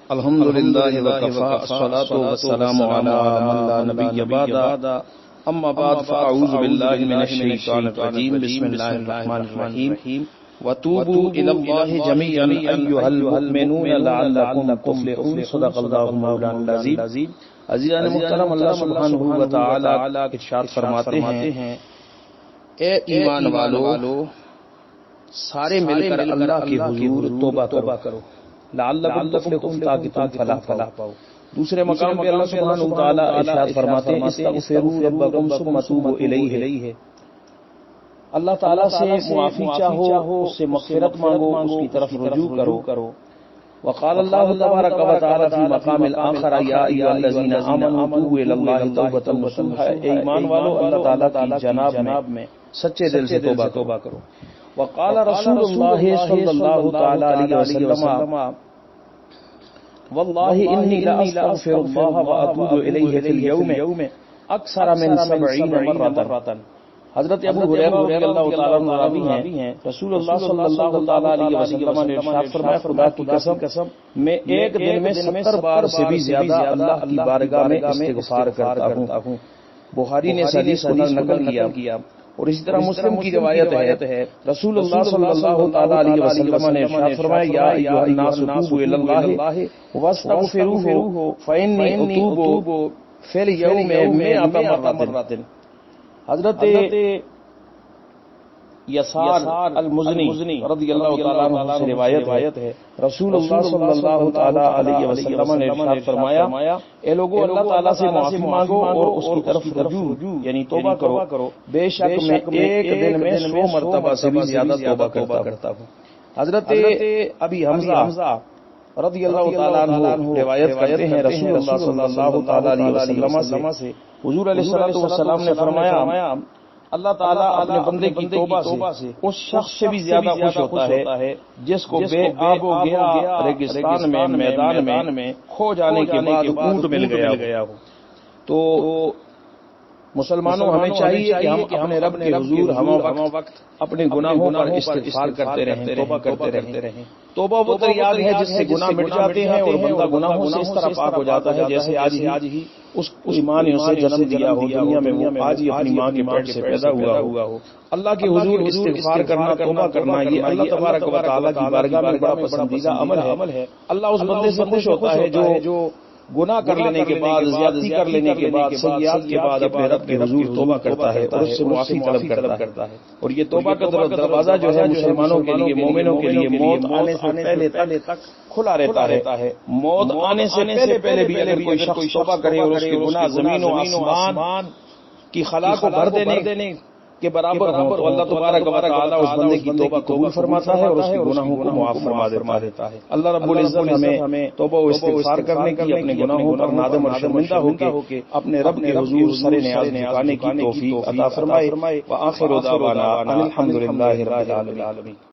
الحمد للہ وکفى الصلاة والسلام علی من لا نبی بعد اما بعد فاعوذ باللہ من الشیطان الرجیم بسم اللہ الرحمن الرحیم وتوبوا الی اللہ جميعا ایھا المؤمنون لعلکم تفلحون صدق اللہ مولانا العظیم۔ عزیزان محترم، اللہ سبحانہ و تعالی ارشاد فرماتے ہیں اے ایمان والو سارے مل کر اللہ کے حضور توبہ کرو لعلکم تفلحون تاکہ تم فلاح پاؤ۔ دوسرے مقام پہ اللہ سبحانہ و تعالی ارشاد فرماتے ہیں استغفروا ربکم ثم توبوا الیہ، اللہ تعالیٰ سے معافی چاہو، اس سے مغفرت مانگو، اس کی طرف رجوع کرو۔ وقال اللہ تبارک و تعالی فی مقام آخر یا ایھا الذین آمنوا توبوا الی اللہ توبۃ نصوحا، اے ایمان والو اللہ تعالیٰ کی جناب میں سچے دل سے توبہ کرو۔ وقال رسول اللہ صلی اللہ تعالی علیہ وسلم واللہ انی لاستغفر اللہ واتوب الیہ فی اليوم اکثر من 70 مرۃ۔ حضرت ابو ہریرہ رضی اللہ تعالی عنہ راوی ہیں، رسول اللہ صلی اللہ تعالی علیہ وسلم نے ارشاد فرمایا خدا کی قسم میں ایک دن میں 70 بار سے بھی زیادہ اللہ کی بارگاہ میں استغفار کرتا ہوں۔ بخاری نے اس حدیث کو نقل کیا اور اسی طرح مسلم کی روایت ہے رسول اللہ صلی اللہ تعالی علیہ وسلم نے ارشاد فرمایا یا ایھا الناس توبوا الی اللہ واستغفروہ فانی اتوب فی اليوم 100 مرۃ۔ حضرت یسار المزنی رضی اللہ تعالی عنہ سے روایت ہے رسول اللہ صلی اللہ تعالی علیہ وسلم نے ارشاد فرمایا اے لوگو اللہ تعالیٰ سے معافی مانگو اور اس کی طرف رجوع یعنی توبہ کرو، بے شک میں ایک دن میں 100 مرتبہ سے بھی زیادہ توبہ کرتا ہوں۔ حضرت ابی حمزہ رضی اللہ تعالیٰ عنہ روایت کرتے ہیں رسول اللہ صلی اللہ تعالی علیہ وسلم سے حضور علیہ السلام نے فرمایا اللہ تعالیٰ اپنے بندے کی توبہ سے اس شخص سے بھی زیادہ خوش ہوتا ہے جس کو بے آب و گیا ریگستان میں میدان میں کھو جانے کے بعد اونٹ مل گیا ہو۔ تو مسلمانوں ہمیں چاہیے کہ ہم اپنے رب کے حضور ہم وقت اپنے گناہوں پر استغفار کرتے رہیں، توبہ کرتے رہیں۔ توبہ وہ طریقہ ہے جس سے گناہ مٹ جاتے ہیں اور بندہ گناہوں سے اس طرح پاک ہو جاتا ہے جیسے آج ہی اس ماں نے اسے جنم دیا ہو، دنیا میں وہ آج ہی اپنی ماں کے پیٹ سے پیدا ہوا ہو۔ اللہ کے حضور استغفار کرنا، توبہ کرنا یہ اللہ تبارک و تعالیٰ کی بارگاہ میں بڑا پسندیدہ عمل ہے۔ اللہ اس بندے سے خوش ہوتا ہے جو گناہ کر لینے کے بعد، زیادتی کر لینے کے بعد، سیئات کے بعد اپنے رب کے حضور توبہ کرتا ہے اور اس سے معافی طلب کرتا ہے۔ اور یہ توبہ کا دروازہ جو ہے مسلمانوں کے لیے، مومنوں کے لیے موت آنے سے پہلے تک کھلا رہتا ہے۔ موت آنے سے پہلے بھی اگر کوئی شخص توبہ کرے اور اس کے گناہ زمین و آسمان کی خلا کو بھر دینے کے برابر ہوں تو اللہ تبارک و تعالیٰ اس بندے کی توبہ قبول فرماتا ہے اور اس کے گناہوں کو معاف فرما دیتا ہے۔ اللہ رب العزت ہمیں توبہ و استغفار کرنے کی، اپنے گناہوں پر نادم اور شرمندہ ہو کے اپنے رب کے حضور سر نیاز جھکانے کی توفیق عطا فرمائے۔ وآخر دعوانا ان الحمد للہ رب العالمین۔